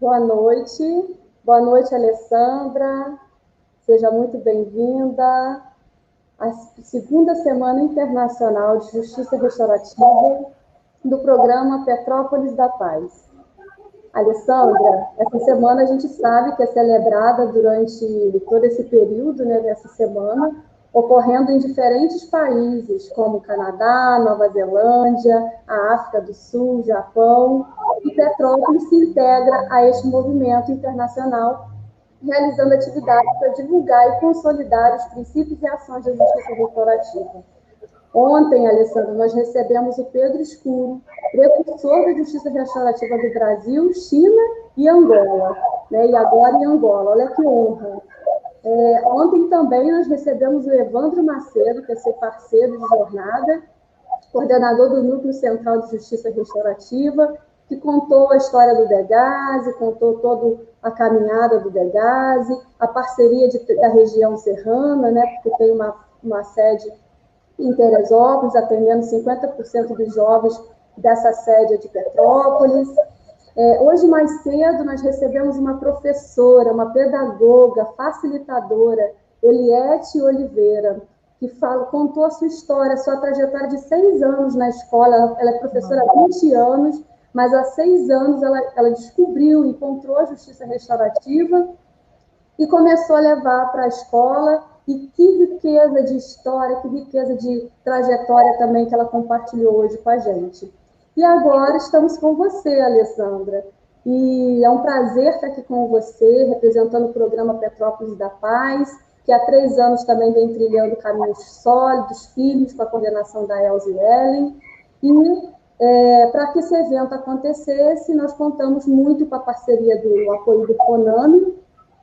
Boa noite, Alessandra, seja muito bem-vinda à segunda Semana Internacional de Justiça Restaurativa do programa Petrópolis da Paz. Alessandra, essa semana a gente sabe que é celebrada durante todo esse período, né, dessa semana, ocorrendo em diferentes países, como Canadá, Nova Zelândia, a África do Sul, Japão, e Petrópolis se integra a este movimento internacional, realizando atividades para divulgar e consolidar os princípios e ações da justiça restaurativa. Ontem, Alessandra, nós recebemos o Pedro Escuro, precursor da justiça restaurativa do Brasil, China e Angola, né? E agora em Angola, olha que honra. Ontem também nós recebemos o Evandro Macedo, que é seu parceiro de jornada, coordenador do Núcleo Central de Justiça Restaurativa, que contou a história do Degase, contou toda a caminhada do Degase, a parceria da região serrana, né? Porque tem uma sede em Teresópolis, atendendo 50% dos jovens dessa sede de Petrópolis. Hoje, mais cedo, nós recebemos uma professora, uma pedagoga, facilitadora, Eliette Oliveira, que contou a sua história, a sua trajetória de 6 anos na escola. Ela é professora há 20 anos, mas há 6 anos ela descobriu, encontrou a justiça restaurativa e começou a levar para a escola. E que riqueza de história, que riqueza de trajetória também que ela compartilhou hoje com a gente. E agora estamos com você, Alessandra. E é um prazer estar aqui com você, representando o programa Petrópolis da Paz, que há 3 anos também vem trilhando caminhos sólidos, firmes, com a coordenação da Elze Ellen. E para que esse evento acontecesse, nós contamos muito com a parceria do apoio do FONAME,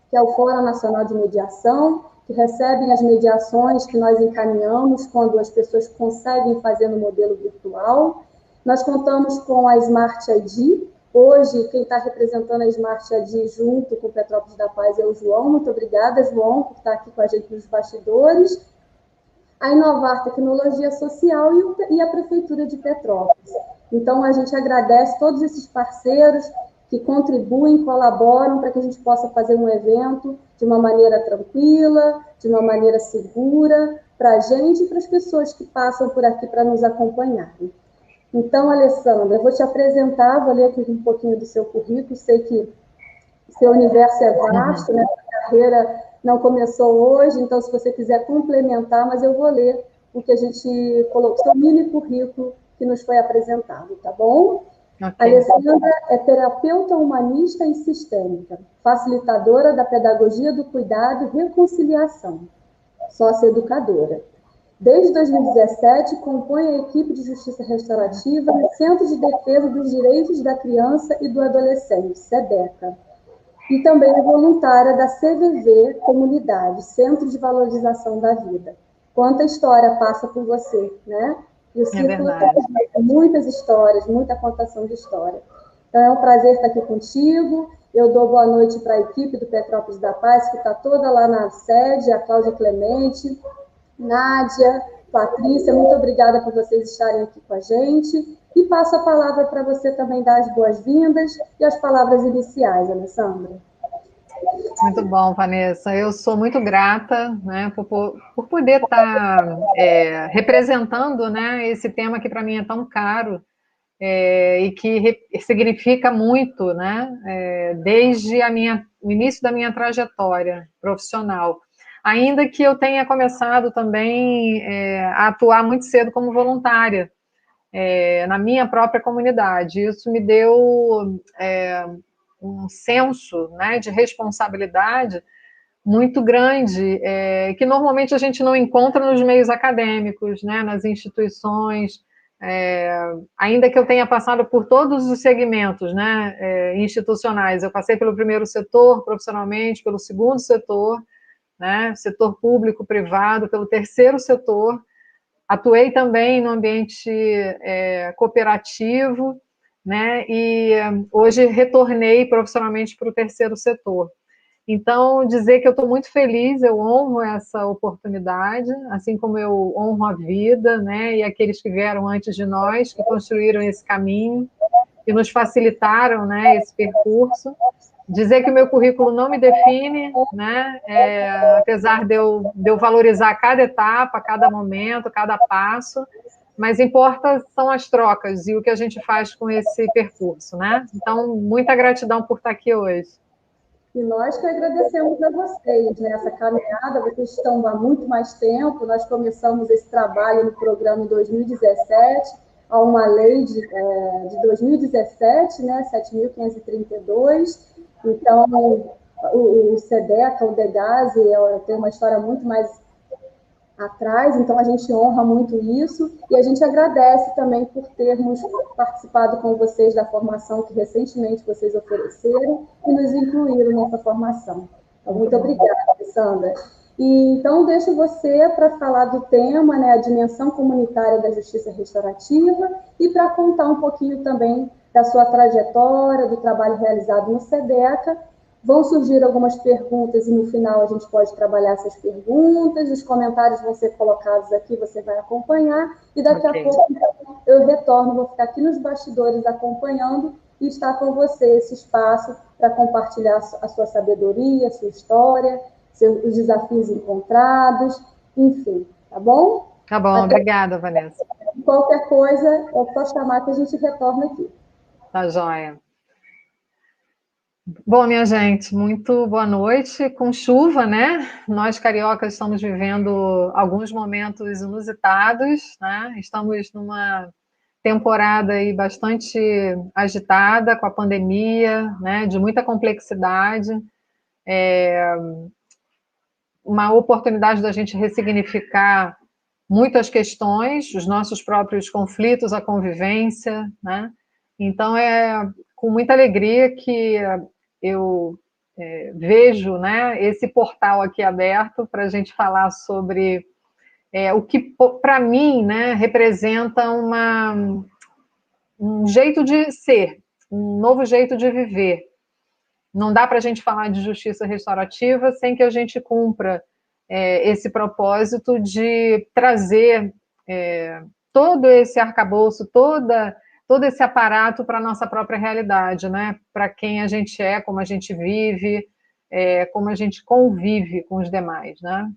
que é o Fórum Nacional de Mediação, que recebem as mediações que nós encaminhamos quando as pessoas conseguem fazer no modelo virtual. Nós contamos com a Smart ID. Hoje, quem está representando a Smart ID junto com o Petrópolis da Paz é o João. Muito obrigada, João, por estar aqui com a gente nos bastidores. A Inovar Tecnologia Social e a Prefeitura de Petrópolis. Então, a gente agradece todos esses parceiros que contribuem, colaboram para que a gente possa fazer um evento de uma maneira tranquila, de uma maneira segura, para a gente e para as pessoas que passam por aqui para nos acompanharem. Então, Alessandra, eu vou te apresentar, vou ler aqui um pouquinho do seu currículo, sei que seu universo é vasto, né? A carreira não começou hoje, então se você quiser complementar, mas eu vou ler o que a gente colocou, seu mini currículo que nos foi apresentado, tá bom? Okay. Alessandra é terapeuta humanista e sistêmica, facilitadora da pedagogia do cuidado e reconciliação, sócio-educadora. Desde 2017, compõe a equipe de justiça restaurativa no Centro de Defesa dos Direitos da Criança e do Adolescente, SEDECA. E também é voluntária da CVV Comunidade, Centro de Valorização da Vida. Quanta história passa por você, né? E o círculo tem muitas histórias, muita contação de história. Então, é um prazer estar aqui contigo. Eu dou boa noite para a equipe do Petrópolis da Paz, que está toda lá na sede, a Cláudia Clemente, Nádia, Patrícia, muito obrigada por vocês estarem aqui com a gente. E passo a palavra para você também dar as boas-vindas e as palavras iniciais, Alessandra. Muito bom, Vanessa. Eu sou muito grata, né, por poder estar representando, né, esse tema que para mim é tão caro e que significa muito, né, desde o início da minha trajetória profissional. Ainda que eu tenha começado também a atuar muito cedo como voluntária na minha própria comunidade. Isso me deu um senso, né, de responsabilidade muito grande, que normalmente a gente não encontra nos meios acadêmicos, né, nas instituições, ainda que eu tenha passado por todos os segmentos, né, institucionais. Eu passei pelo primeiro setor profissionalmente, pelo segundo setor, né, setor público, privado, pelo terceiro setor. Atuei também no ambiente cooperativo, né, e hoje retornei profissionalmente para o terceiro setor. Então, dizer que eu estou muito feliz, eu honro essa oportunidade, assim como eu honro a vida, né, e aqueles que vieram antes de nós, que construíram esse caminho, que nos facilitaram, né, esse percurso. dizer que o meu currículo não me define, né? Apesar de eu valorizar cada etapa, cada momento, cada passo, mas importa são as trocas e o que a gente faz com esse percurso, né? Então, muita gratidão por estar aqui hoje. E nós que agradecemos a vocês nessa caminhada, vocês estão há muito mais tempo, nós começamos esse trabalho no programa em 2017, há uma lei de 2017, né, 7.532, então o SEDECA, o DEGASE, tem uma história muito mais atrás, então a gente honra muito isso e a gente agradece também por termos participado com vocês da formação que recentemente vocês ofereceram e nos incluíram nessa formação. Então, muito obrigada, Sandra. E então deixo você para falar do tema, né, a dimensão comunitária da justiça restaurativa e para contar um pouquinho também da sua trajetória, do trabalho realizado no SEDECA. Vão surgir algumas perguntas e no final a gente pode trabalhar essas perguntas, os comentários vão ser colocados aqui, você vai acompanhar, e daqui a pouco eu retorno, vou ficar aqui nos bastidores acompanhando e estar com você esse espaço para compartilhar a sua sabedoria, a sua história, os desafios encontrados, enfim, tá bom? Tá bom, obrigada, Vanessa. Qualquer coisa, é só chamar que a gente retorna aqui. Tá joia. Bom, minha gente, muito boa noite. Com chuva, né? Nós, cariocas, estamos vivendo alguns momentos inusitados, né? Estamos numa temporada aí bastante agitada com a pandemia, né? De muita complexidade. Uma oportunidade da gente ressignificar muitas questões, os nossos próprios conflitos, a convivência, né? Então, é com muita alegria que eu vejo, né, esse portal aqui aberto para a gente falar sobre o que, para mim, né, representa um jeito de ser, um novo jeito de viver. Não dá para a gente falar de justiça restaurativa sem que a gente cumpra esse propósito de trazer todo esse arcabouço, todo esse aparato para a nossa própria realidade, né? Para quem a gente é, como a gente vive, como a gente convive com os demais, né?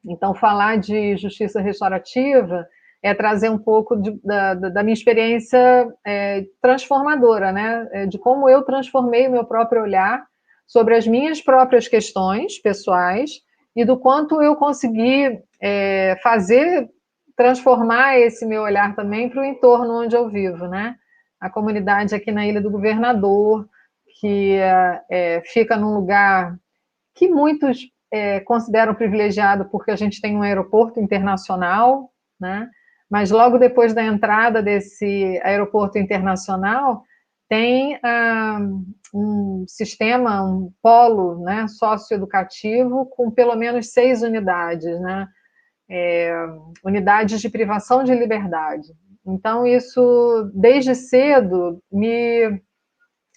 Então, falar de justiça restaurativa é trazer um pouco da minha experiência transformadora, né? De como eu transformei o meu próprio olhar sobre as minhas próprias questões pessoais e do quanto eu consegui transformar esse meu olhar também para o entorno onde eu vivo, né? A comunidade aqui na Ilha do Governador, que fica num lugar que muitos consideram privilegiado porque a gente tem um aeroporto internacional, né? Mas logo depois da entrada desse aeroporto internacional, tem um sistema, um polo, né, socioeducativo com pelo menos 6 unidades, né? Unidades de privação de liberdade. Então, isso, desde cedo, me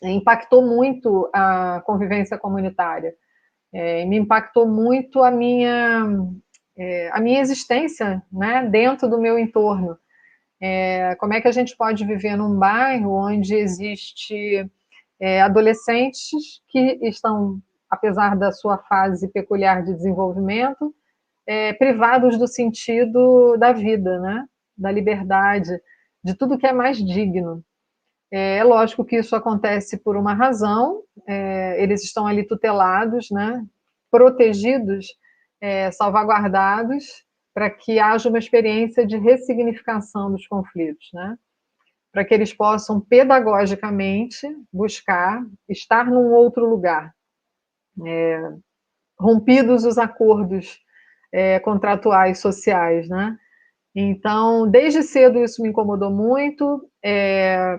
impactou muito a convivência comunitária. Me impactou muito a minha existência, né, dentro do meu entorno. Como é que a gente pode viver num bairro onde existe adolescentes que estão, apesar da sua fase peculiar de desenvolvimento, privados do sentido da vida, né, da liberdade, de tudo que é mais digno. É lógico que isso acontece por uma razão, eles estão ali tutelados, né, protegidos, salvaguardados, para que haja uma experiência de ressignificação dos conflitos, né, para que eles possam pedagogicamente buscar estar num outro lugar, rompidos os acordos contratuais sociais, né. Então, desde cedo isso me incomodou muito.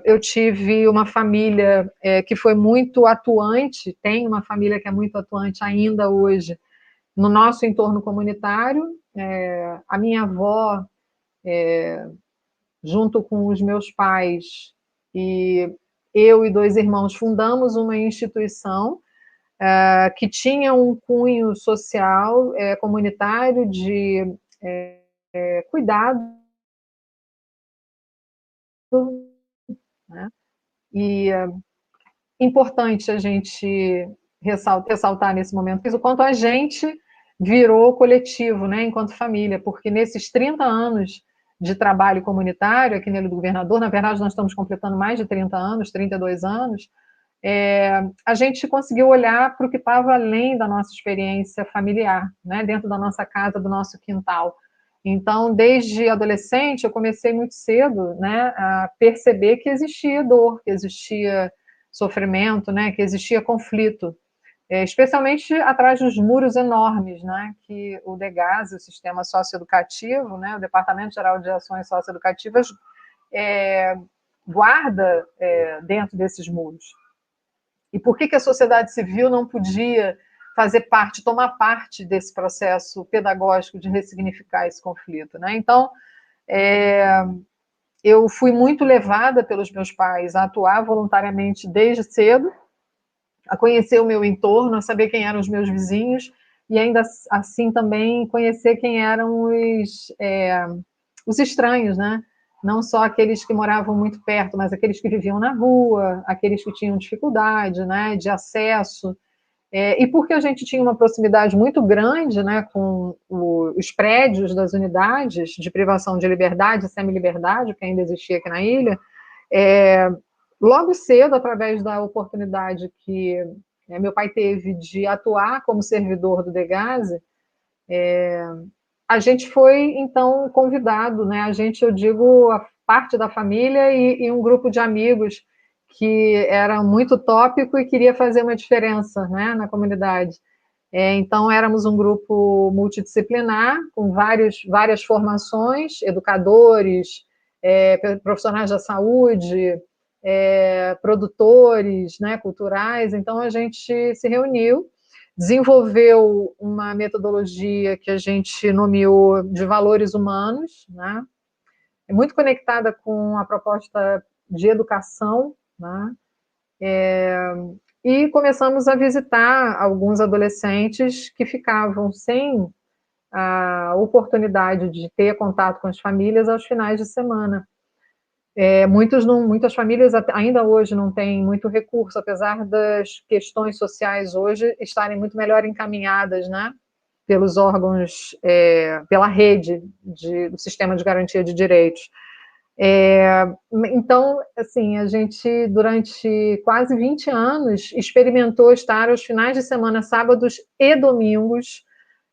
Eu tive uma família que foi muito atuante, tem uma família que é muito atuante ainda hoje no nosso entorno comunitário. A minha avó, junto com os meus pais, e eu e 2 irmãos, fundamos uma instituição que tinha um cunho social, comunitário, de cuidado, né? E importante a gente ressaltar nesse momento o quanto a gente virou coletivo, né, enquanto família, porque nesses 30 anos de trabalho comunitário aqui na Ilha do Governador, na verdade nós estamos completando mais de 30 anos, 32 anos, a gente conseguiu olhar para o que estava além da nossa experiência familiar, né, dentro da nossa casa, do nosso quintal. Então, desde adolescente, eu comecei muito cedo, né, a perceber que existia dor, que existia sofrimento, né, que existia conflito, especialmente atrás dos muros enormes, né, que o DEGASE, o Sistema Socioeducativo, né, o Departamento Geral de Ações Socioeducativas, guarda dentro desses muros. E por que a sociedade civil não podia fazer parte, tomar parte desse processo pedagógico de ressignificar esse conflito, né? Então, eu fui muito levada pelos meus pais a atuar voluntariamente desde cedo, a conhecer o meu entorno, a saber quem eram os meus vizinhos, e ainda assim também conhecer quem eram os estranhos, né? Não só aqueles que moravam muito perto, mas aqueles que viviam na rua, aqueles que tinham dificuldade, né, de acesso. E porque a gente tinha uma proximidade muito grande, né, com os prédios das unidades de privação de liberdade, semi-liberdade, que ainda existia aqui na ilha, logo cedo, através da oportunidade que meu pai teve de atuar como servidor do DEGASE, a gente foi, então, convidado, né? A gente, eu digo, a parte da família e um grupo de amigos que era muito tópico e queria fazer uma diferença, né, na comunidade. Então, éramos um grupo multidisciplinar, com várias formações, educadores, profissionais da saúde, produtores, né, culturais. Então, a gente se reuniu, desenvolveu uma metodologia que a gente nomeou de valores humanos, né, muito conectada com a proposta de educação, né, e começamos a visitar alguns adolescentes que ficavam sem a oportunidade de ter contato com as famílias aos finais de semana. Muitas famílias ainda hoje não têm muito recurso, apesar das questões sociais hoje estarem muito melhor encaminhadas, né, pelos órgãos, pela rede do Sistema de Garantia de Direitos. Então, assim, a gente, durante quase 20 anos, experimentou estar aos finais de semana, sábados e domingos,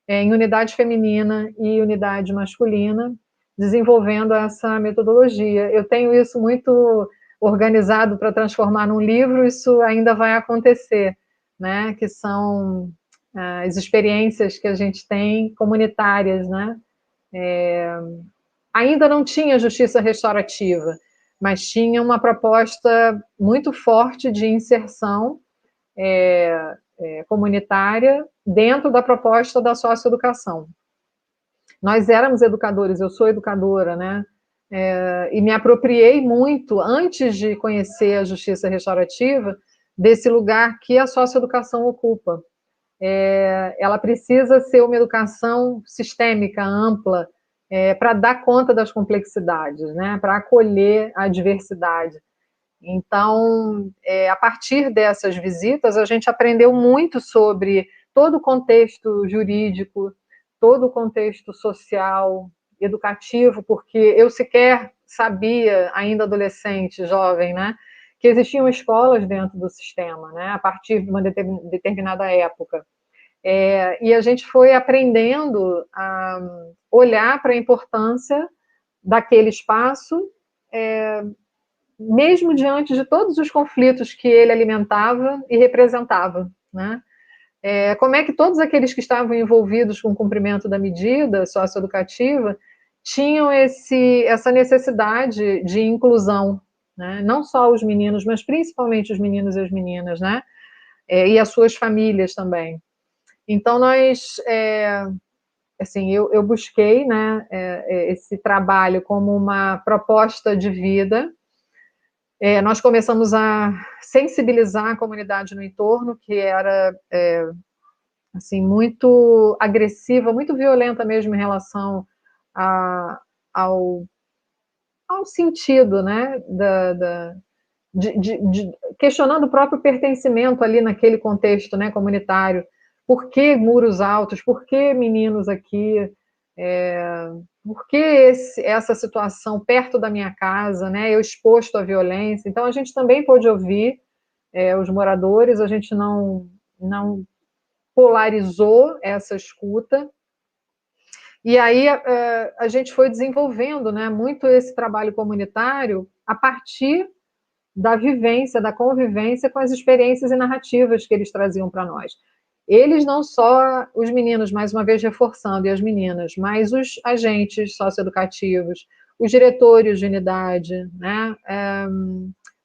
em unidade feminina e unidade masculina, desenvolvendo essa metodologia. Eu tenho isso muito organizado para transformar num livro, isso ainda vai acontecer, né? Que são as experiências que a gente tem comunitárias, né? Ainda não tinha justiça restaurativa, mas tinha uma proposta muito forte de inserção comunitária dentro da proposta da socioeducação. Nós éramos educadores, eu sou educadora, né? E me apropriei muito, antes de conhecer a justiça restaurativa, desse lugar que a socioeducação ocupa. Ela precisa ser uma educação sistêmica, ampla, para dar conta das complexidades, né? Para acolher a diversidade. Então, a partir dessas visitas, a gente aprendeu muito sobre todo o contexto jurídico, todo o contexto social, educativo, porque eu sequer sabia, ainda adolescente, jovem, né, que existiam escolas dentro do sistema, né, a partir de uma determinada época. E a gente foi aprendendo a olhar para a importância daquele espaço, mesmo diante de todos os conflitos que ele alimentava e representava, né? Como é que todos aqueles que estavam envolvidos com o cumprimento da medida socioeducativa tinham essa necessidade de inclusão, né? Não só os meninos, mas principalmente os meninos e as meninas, né? E as suas famílias também. Então, assim, eu busquei, né, esse trabalho como uma proposta de vida. Nós começamos a sensibilizar a comunidade no entorno, que era assim, muito agressiva, muito violenta mesmo em relação ao sentido, né, questionando o próprio pertencimento ali naquele contexto, né, comunitário. Por que muros altos? Por que meninos aqui? Por que essa situação perto da minha casa, né, eu exposto à violência? Então, a gente também pôde ouvir os moradores, a gente não polarizou essa escuta, e aí a gente foi desenvolvendo, né, muito esse trabalho comunitário a partir da vivência, da convivência com as experiências e narrativas que eles traziam para nós. Eles não só os meninos, mais uma vez reforçando, e as meninas, mas os agentes socioeducativos, os diretores de unidade, né,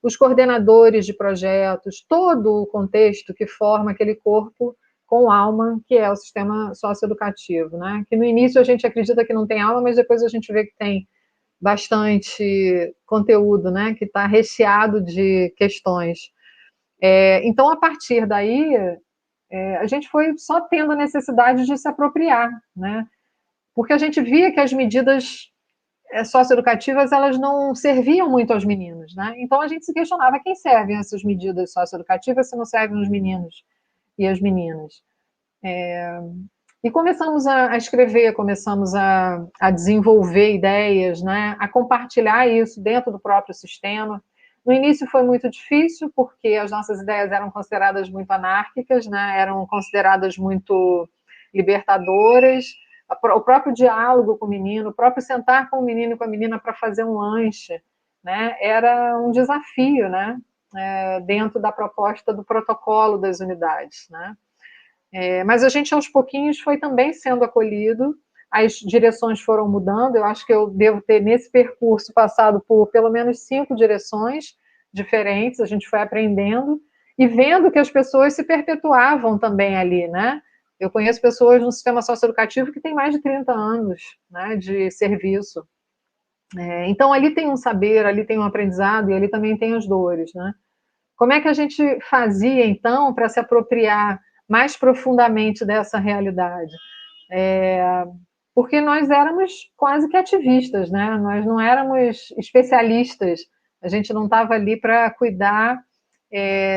os coordenadores de projetos, todo o contexto que forma aquele corpo com alma, que é o sistema socioeducativo, né, que no início a gente acredita que não tem alma, mas depois a gente vê que tem bastante conteúdo, né, que está recheado de questões. Então, a partir daí, a gente foi só tendo a necessidade de se apropriar, né, porque a gente via que as medidas socioeducativas, elas não serviam muito aos meninos, né, então a gente se questionava, a quem servem essas medidas socioeducativas se não servem aos meninos e às meninas? E começamos a escrever, começamos a desenvolver ideias, né, a compartilhar isso dentro do próprio sistema. No início foi muito difícil, porque as nossas ideias eram consideradas muito anárquicas, né, eram consideradas muito libertadoras. O próprio diálogo com o menino, o próprio sentar com o menino e com a menina para fazer um lanche, né, era um desafio, né, dentro da proposta do protocolo das unidades, né. Mas a gente, aos pouquinhos, foi também sendo acolhido, as direções foram mudando, eu acho que eu devo ter, nesse percurso, passado por pelo menos 5 direções diferentes, a gente foi aprendendo, e vendo que as pessoas se perpetuavam também ali, né? Eu conheço pessoas no sistema socioeducativo que têm mais de 30 anos, né, de serviço. Então, ali tem um saber, ali tem um aprendizado, e ali também tem as dores, né? Como é que a gente fazia, então, para se apropriar mais profundamente dessa realidade? Porque nós éramos quase que ativistas, né? Nós não éramos especialistas, a gente não estava ali para cuidar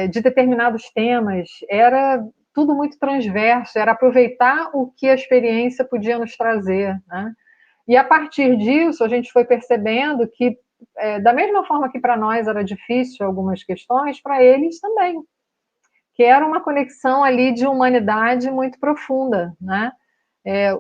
de determinados temas, era tudo muito transverso, era aproveitar o que a experiência podia nos trazer, né? E a partir disso, a gente foi percebendo que, da mesma forma que para nós era difícil algumas questões, para eles também, que era uma conexão ali de humanidade muito profunda, né?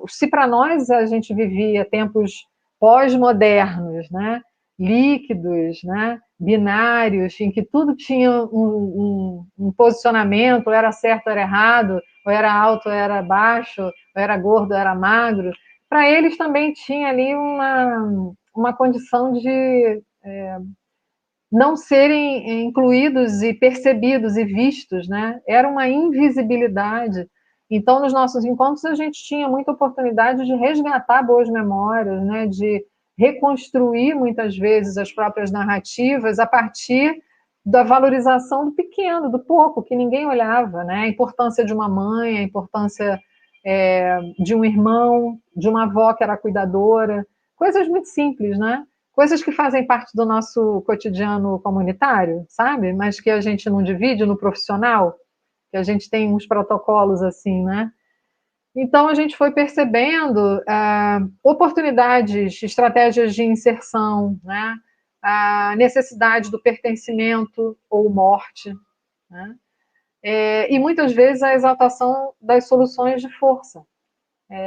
Se para nós a gente vivia tempos pós-modernos, né? Líquidos, né? Binários, em que tudo tinha um posicionamento, ou era certo ou era errado, ou era alto ou era baixo, ou era gordo ou era magro, para eles também tinha ali uma condição de não serem incluídos e percebidos e vistos, né? Era uma invisibilidade. Então, nos nossos encontros, a gente tinha muita oportunidade de resgatar boas memórias, né? De reconstruir, muitas vezes, as próprias narrativas a partir da valorização do pequeno, do pouco, que ninguém olhava, né? A importância de uma mãe, a importância de um irmão, de uma avó que era cuidadora, coisas muito simples, né? Coisas que fazem parte do nosso cotidiano comunitário, sabe? Mas que a gente não divide no profissional, que a gente tem uns protocolos assim, né? Então, a gente foi percebendo oportunidades, estratégias de inserção, né? A necessidade do pertencimento ou morte, né? E muitas vezes a exaltação das soluções de força,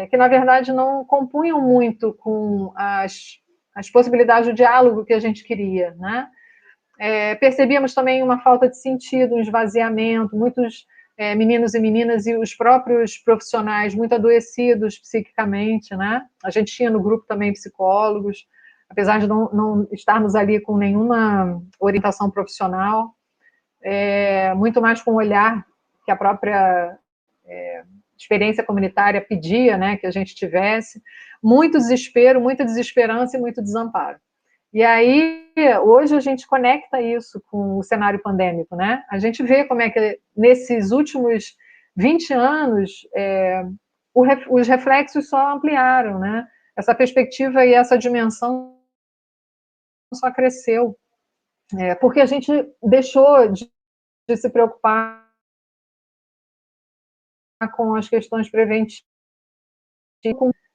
que na verdade não compunham muito com as possibilidades de diálogo que a gente queria, né? Percebíamos também uma falta de sentido, um esvaziamento, muitos meninos e meninas e os próprios profissionais muito adoecidos psiquicamente, né? A gente tinha no grupo também psicólogos, apesar de não estarmos ali com nenhuma orientação profissional, muito mais com o olhar que a própria experiência comunitária pedia, né, que a gente tivesse, muito desespero, muita desesperança e muito desamparo. E aí, hoje a gente conecta isso com o cenário pandêmico, né? A gente vê como é que nesses últimos 20 anos os reflexos só ampliaram, né? Essa perspectiva e essa dimensão só cresceu, porque a gente deixou de de se preocupar com as questões preventivas,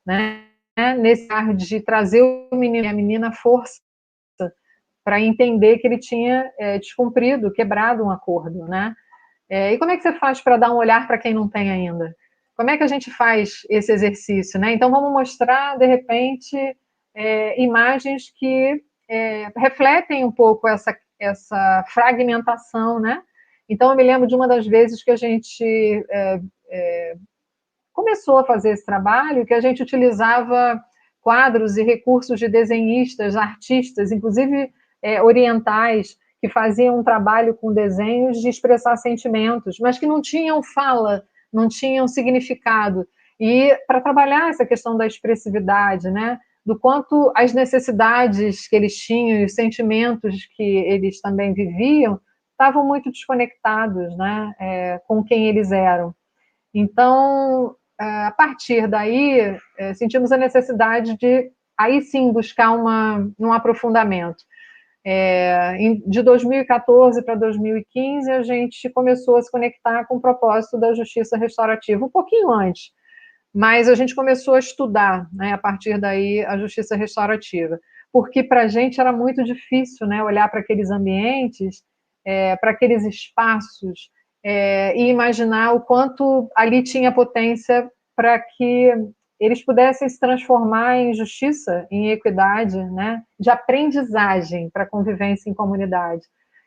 né? Nesse ar de trazer o menino e a menina à força para entender que ele tinha descumprido, quebrado um acordo, né? E como é que você faz para dar um olhar para quem não tem ainda? Como é que a gente faz esse exercício, né? Então vamos mostrar, de repente, imagens que refletem um pouco essa fragmentação, né? Então eu me lembro de uma das vezes que a gente começou a fazer esse trabalho, que a gente utilizava quadros e recursos de desenhistas, artistas, inclusive orientais, que faziam um trabalho com desenhos de expressar sentimentos, mas que não tinham fala, não tinham significado. E para trabalhar essa questão da expressividade, né, do quanto as necessidades que eles tinham e os sentimentos que eles também viviam estavam muito desconectados, né, com quem eles eram. Então, a partir daí, sentimos a necessidade de, aí sim, buscar um aprofundamento. De 2014 para 2015, a gente começou a se conectar com o propósito da justiça restaurativa, um pouquinho antes, mas a gente começou a estudar, né, a partir daí, a justiça restaurativa, porque para a gente era muito difícil, né, olhar para aqueles ambientes, para aqueles espaços, e imaginar o quanto ali tinha potência para que eles pudessem se transformar em justiça, em equidade, né, de aprendizagem para a convivência em comunidade.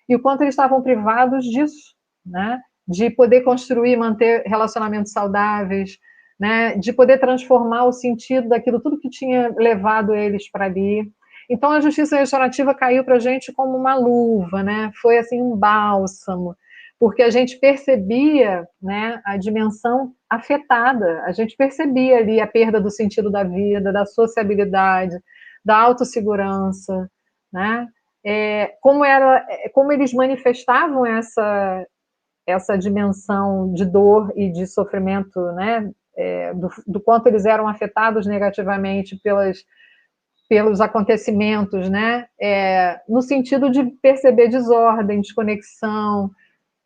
E o quanto eles estavam privados disso, né, de poder construir e manter relacionamentos saudáveis, né, de poder transformar o sentido daquilo tudo que tinha levado eles para ali. Então a justiça restaurativa caiu para a gente como uma luva, né? Foi assim um bálsamo, porque a gente percebia, né, a dimensão afetada, a gente percebia ali a perda do sentido da vida, da sociabilidade, da autossegurança, né? Como eles manifestavam essa dimensão de dor e de sofrimento, né, do quanto eles eram afetados negativamente pelos acontecimentos, né, no sentido de perceber desordem, desconexão,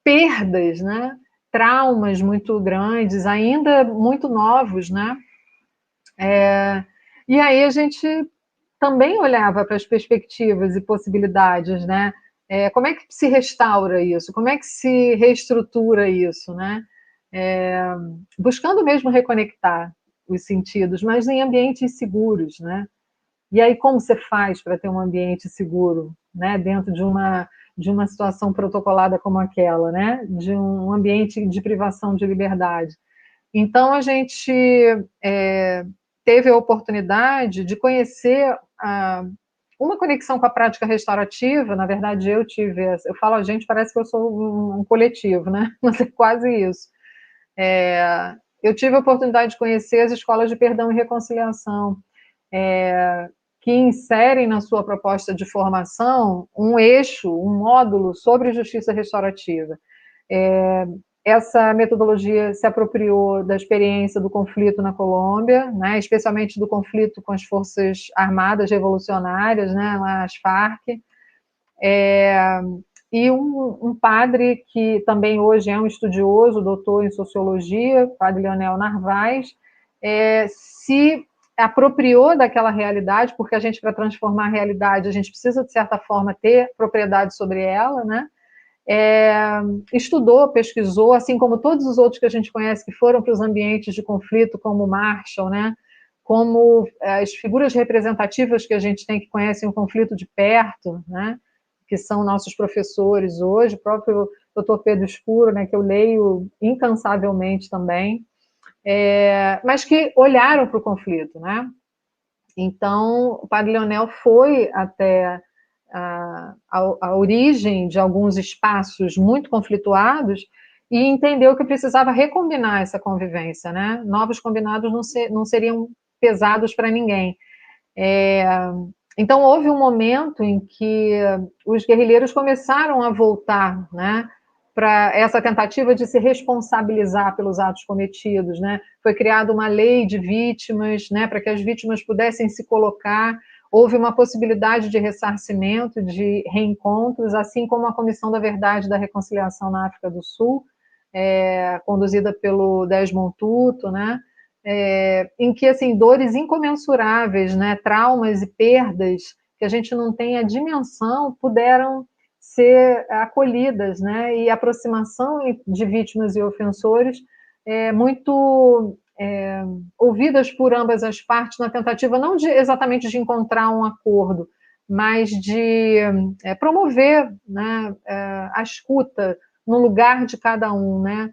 perdas, né, traumas muito grandes, ainda muito novos, né, e aí a gente também olhava para as perspectivas e possibilidades, né, como é que se restaura isso? Como é que se reestrutura isso, né? Buscando mesmo reconectar os sentidos, mas em ambientes seguros, né? E aí como você faz para ter um ambiente seguro, né? Dentro de uma situação protocolada como aquela, né? De um ambiente de privação de liberdade. Então a gente teve a oportunidade de conhecer uma conexão com a prática restaurativa. Na verdade, eu falo a gente, parece que eu sou um coletivo, né? Mas é quase isso. Eu tive a oportunidade de conhecer as escolas de perdão e reconciliação, que inserem na sua proposta de formação um eixo, um módulo sobre justiça restaurativa. Essa metodologia se apropriou da experiência do conflito na Colômbia, né, especialmente do conflito com as forças armadas revolucionárias, né, as Farc, e um padre que também hoje é um estudioso, doutor em sociologia, o padre Leonel Narvaez, se apropriou daquela realidade, porque a gente, para transformar a realidade, a gente precisa, de certa forma, ter propriedade sobre ela, né? Estudou, pesquisou, assim como todos os outros que a gente conhece que foram para os ambientes de conflito, como Marshall, né? Como as figuras representativas que a gente tem que conhecem o conflito de perto, né? Que são nossos professores hoje, o próprio Dr. Pedro Escuro, né, que eu leio incansavelmente também, mas que olharam para o conflito, né? Então, o padre Leonel foi até a origem de alguns espaços muito conflituados e entendeu que precisava recombinar essa convivência, né? Novos combinados não seriam pesados para ninguém. Então, houve um momento em que os guerrilheiros começaram a voltar, né, para essa tentativa de se responsabilizar pelos atos cometidos, né? Foi criada uma lei de vítimas, né, para que as vítimas pudessem se colocar. houve uma possibilidade de ressarcimento, de reencontros, assim como a Comissão da Verdade e da Reconciliação na África do Sul, conduzida pelo Desmond Tutu, né? Em que, assim, dores incomensuráveis, né, traumas e perdas que a gente não tem a dimensão, puderam ser acolhidas, né, e a aproximação de vítimas e ofensores muito ouvidas por ambas as partes na tentativa não exatamente de encontrar um acordo, mas de promover, né, a escuta no lugar de cada um, né,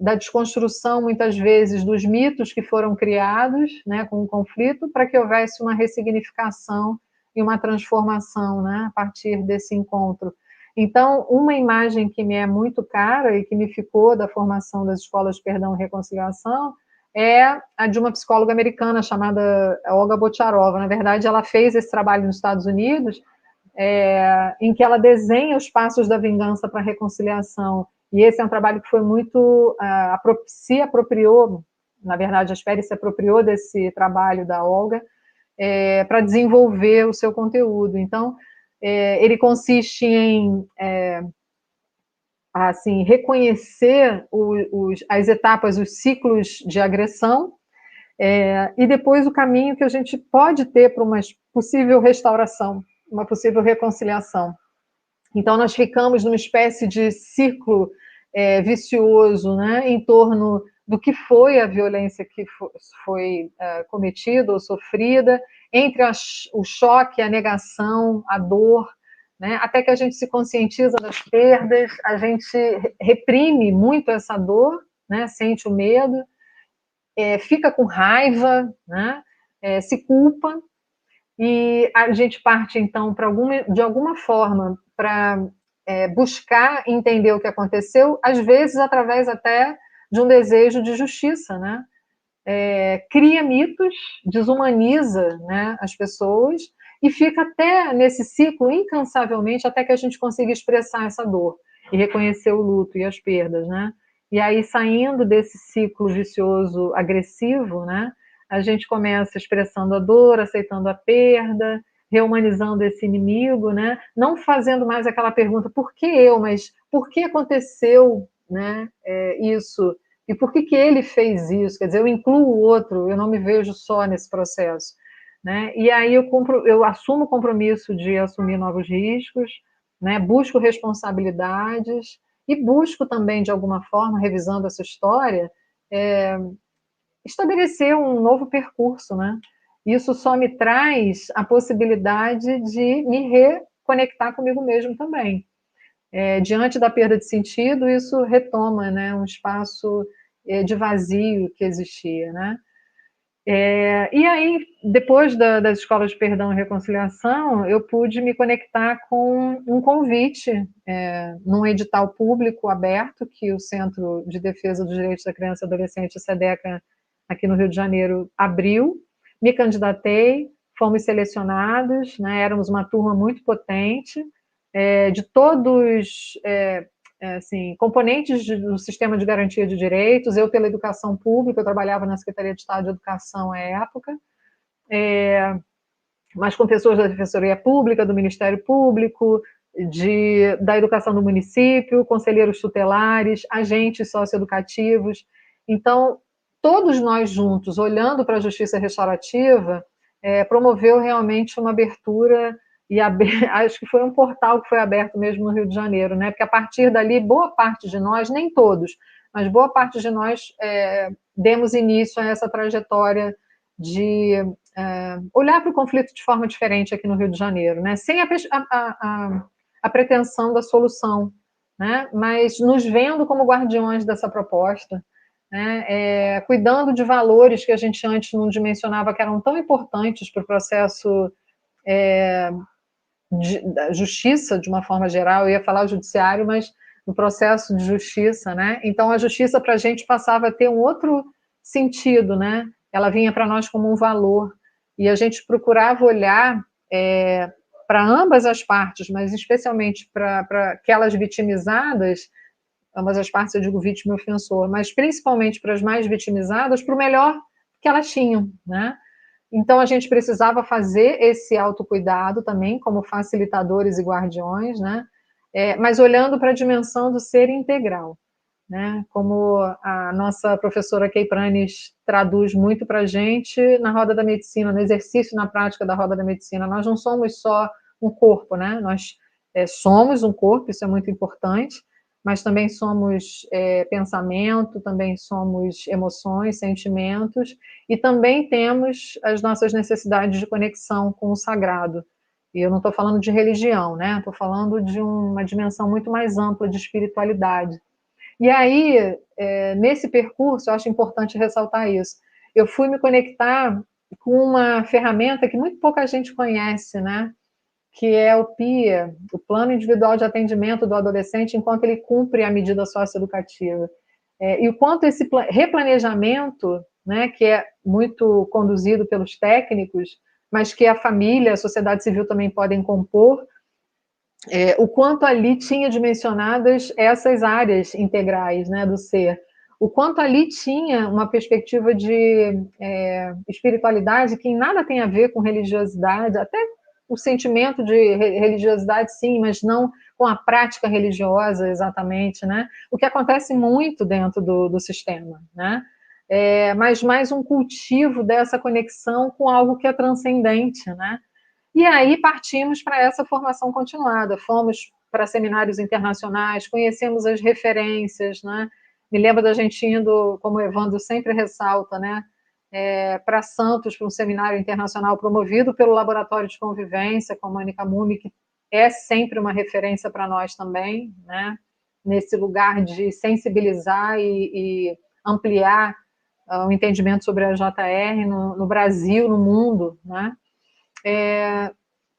da desconstrução, muitas vezes, dos mitos que foram criados, né, com o conflito, para que houvesse uma ressignificação e uma transformação, né, a partir desse encontro. Então, uma imagem que me é muito cara e que me ficou da formação das escolas de perdão e reconciliação é a de uma psicóloga americana chamada Olga Bocharova. Na verdade, ela fez esse trabalho nos Estados Unidos, em que ela desenha os passos da vingança para a reconciliação. E esse é um trabalho que foi muito... se apropriou, na verdade, a Asperi se apropriou desse trabalho da Olga para desenvolver o seu conteúdo. Então, ele consiste em assim, reconhecer as etapas, os ciclos de agressão, e depois o caminho que a gente pode ter para uma possível restauração, uma possível reconciliação. Então, nós ficamos numa espécie de ciclo vicioso, né, em torno do que foi a violência que foi cometida ou sofrida, entre o choque, a negação, a dor, né, até que a gente se conscientiza das perdas, a gente reprime muito essa dor, né, sente o medo, fica com raiva, né, se culpa, e a gente parte, então, de alguma forma, para buscar entender o que aconteceu, às vezes através até de um desejo de justiça, né? Cria mitos, desumaniza, né, as pessoas, e fica até nesse ciclo, incansavelmente, até que a gente consiga expressar essa dor, e reconhecer o luto e as perdas, né? E aí, saindo desse ciclo vicioso agressivo, né, a gente começa expressando a dor, aceitando a perda, reumanizando esse inimigo, né? Não fazendo mais aquela pergunta, por que eu? Mas por que aconteceu, né, isso? E por que ele fez isso? Quer dizer, eu incluo o outro, eu não me vejo só nesse processo, né? E aí eu assumo o compromisso de assumir novos riscos, né? Busco responsabilidades e busco também, de alguma forma, revisando essa história, estabelecer um novo percurso, né? Isso só me traz a possibilidade de me reconectar comigo mesmo também. Diante da perda de sentido, isso retoma, né, um espaço de vazio que existia, né? E aí, depois das escolas de perdão e reconciliação, eu pude me conectar com um convite num edital público aberto que o Centro de Defesa dos Direitos da Criança e Adolescente, SEDECA, aqui no Rio de Janeiro, abriu. Me candidatei, fomos selecionados, né, éramos uma turma muito potente, de todos assim, componentes do sistema de garantia de direitos. Eu, pela educação pública, eu trabalhava na Secretaria de Estado de Educação à época, mas com pessoas da Defensoria Pública, do Ministério Público, da educação do município, conselheiros tutelares, agentes socioeducativos. Então, todos nós juntos, olhando para a justiça restaurativa, promoveu realmente uma abertura, e acho que foi um portal que foi aberto mesmo no Rio de Janeiro, né? Porque a partir dali, boa parte de nós, nem todos, mas boa parte de nós demos início a essa trajetória de olhar para o conflito de forma diferente aqui no Rio de Janeiro, né? Sem a pretensão da solução, né? Mas nos vendo como guardiões dessa proposta, né? Cuidando de valores que a gente antes não dimensionava que eram tão importantes para o processo da justiça, de uma forma geral. Eu ia falar o judiciário, mas no processo de justiça, né? Então, a justiça para a gente passava a ter um outro sentido, né? Ela vinha para nós como um valor, e a gente procurava olhar para ambas as partes, mas especialmente para aquelas vitimizadas, ambas as partes, eu digo vítima e ofensor, mas principalmente para as mais vitimizadas, para o melhor que elas tinham, né? Então, a gente precisava fazer esse autocuidado também, como facilitadores e guardiões, né? Mas olhando para a dimensão do ser integral, né? Como a nossa professora Kay Pranes traduz muito para a gente na roda da medicina, no exercício, na prática da roda da medicina. Nós não somos só um corpo, né? Nós somos um corpo, isso é muito importante, mas também somos pensamento, também somos emoções, sentimentos, e também temos as nossas necessidades de conexão com o sagrado. E eu não estou falando de religião, né? Estou falando de uma dimensão muito mais ampla de espiritualidade. E aí, nesse percurso, eu acho importante ressaltar isso. Eu fui me conectar com uma ferramenta que muito pouca gente conhece, né? Que é o PIA, o Plano Individual de Atendimento do Adolescente, enquanto ele cumpre a medida socioeducativa. E o quanto esse replanejamento, né, que é muito conduzido pelos técnicos, mas que a família, a sociedade civil também podem compor, o quanto ali tinha dimensionadas essas áreas integrais, né, do ser. O quanto ali tinha uma perspectiva de espiritualidade que nada tem a ver com religiosidade, até o sentimento de religiosidade, sim, mas não com a prática religiosa, exatamente, né? O que acontece muito dentro do sistema, né? Mas mais um cultivo dessa conexão com algo que é transcendente, né? E aí partimos para essa formação continuada, fomos para seminários internacionais, conhecemos as referências, né? Me lembro da gente indo, como o Evandro sempre ressalta, né? Para Santos, para um seminário internacional promovido pelo Laboratório de Convivência, com a Mônica Mumi, que é sempre uma referência para nós também, né? Nesse lugar de sensibilizar e ampliar o entendimento sobre a JR no Brasil, no mundo, né?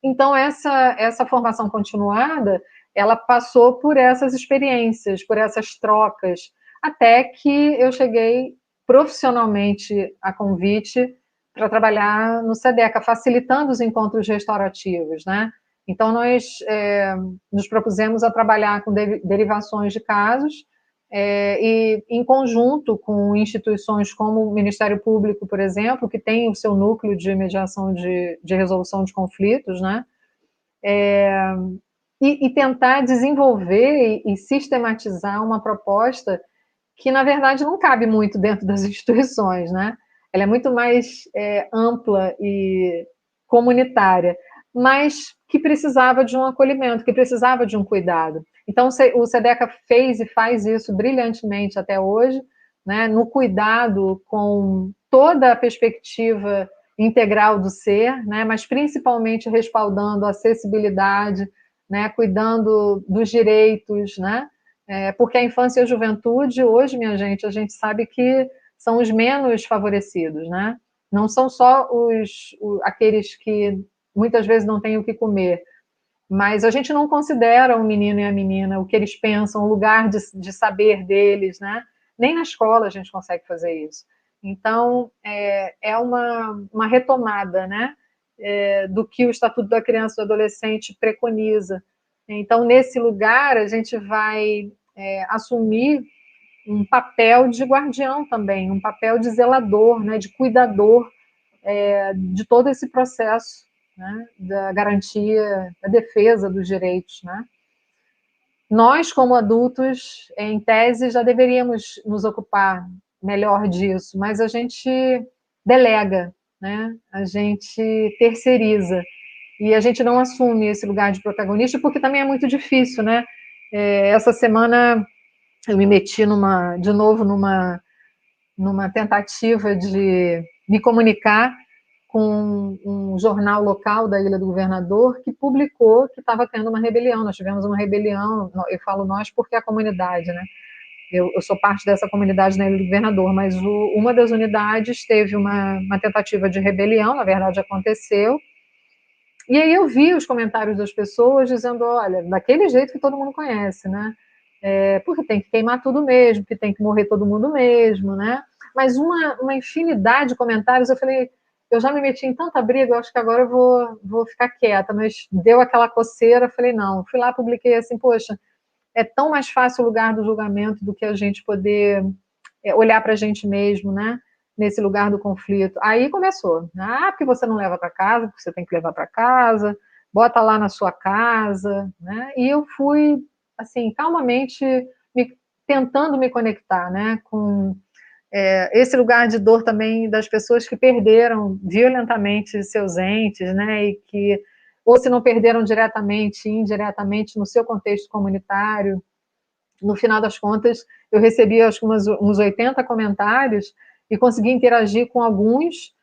Então, essa formação continuada, ela passou por essas experiências, por essas trocas, até que eu cheguei profissionalmente a convite para trabalhar no SEDECA, facilitando os encontros restaurativos, né? Então, nós nos propusemos a trabalhar com derivações de casos, e em conjunto com instituições como o Ministério Público, por exemplo, que tem o seu núcleo de mediação de resolução de conflitos, né? E tentar desenvolver e sistematizar uma proposta que, na verdade, não cabe muito dentro das instituições, né? Ela é muito mais ampla e comunitária, mas que precisava de um acolhimento, que precisava de um cuidado. Então, o SEDECA fez e faz isso brilhantemente até hoje, né, no cuidado com toda a perspectiva integral do ser, né, mas principalmente respaldando a acessibilidade, né, cuidando dos direitos, né, porque a infância e a juventude, hoje, minha gente, a gente sabe que são os menos favorecidos, né? Não são só aqueles que muitas vezes não têm o que comer, mas a gente não considera o menino e a menina, o que eles pensam, o lugar de saber deles, né? Nem na escola a gente consegue fazer isso. Então, é uma retomada, né? Do que o Estatuto da Criança e do Adolescente preconiza. Então, nesse lugar, a gente vai assumir um papel de guardião também, um papel de zelador, né, de cuidador de todo esse processo, né, da garantia, da defesa dos direitos, né. Nós, como adultos, em tese, já deveríamos nos ocupar melhor disso, mas a gente delega, né, a gente terceiriza, e a gente não assume esse lugar de protagonista, porque também é muito difícil, né. Essa semana eu me meti de novo numa tentativa de me comunicar com um jornal local da Ilha do Governador que publicou que estava tendo uma rebelião. Nós tivemos uma rebelião, eu falo nós porque é a comunidade, né? Eu sou parte dessa comunidade na Ilha do Governador, mas uma das unidades teve uma tentativa de rebelião, na verdade aconteceu, e aí eu vi os comentários das pessoas dizendo, olha, daquele jeito que todo mundo conhece, né? Porque tem que queimar tudo mesmo, que tem que morrer todo mundo mesmo, né? Mas uma infinidade de comentários, eu falei, eu já me meti em tanta briga, eu acho que agora eu vou ficar quieta, mas deu aquela coceira, falei, não, fui lá, publiquei assim, poxa, é tão mais fácil o lugar do julgamento do que a gente poder olhar para a gente mesmo, né? nesse lugar do conflito. Aí começou, porque você não leva para casa, porque você tem que levar para casa, bota lá na sua casa, né? E eu fui, assim, calmamente tentando me conectar, né, com esse lugar de dor também das pessoas que perderam violentamente seus entes, né, e que, ou se não perderam diretamente, indiretamente no seu contexto comunitário. No final das contas, eu recebi acho que uns 80 comentários e consegui interagir com alguns.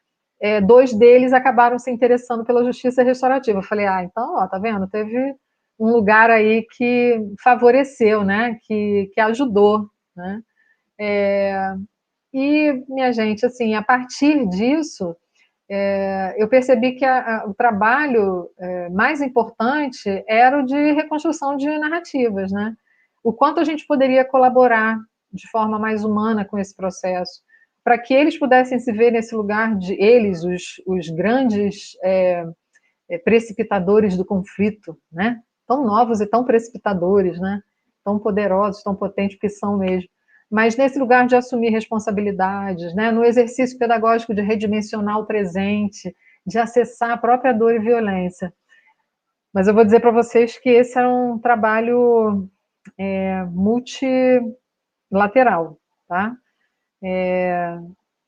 2 deles acabaram se interessando pela justiça restaurativa. Eu falei, então, tá vendo? Teve um lugar aí que favoreceu, né? Que ajudou, né? E, minha gente, assim, a partir disso, eu percebi que o trabalho mais importante era o de reconstrução de narrativas, né? O quanto a gente poderia colaborar de forma mais humana com esse processo, para que eles pudessem se ver nesse lugar de eles, os grandes precipitadores do conflito, né? Tão novos e tão precipitadores, né? Tão poderosos, tão potentes que são mesmo. Mas nesse lugar de assumir responsabilidades, né? No exercício pedagógico de redimensionar o presente, de acessar a própria dor e violência. Mas eu vou dizer para vocês que esse era um trabalho multilateral, tá?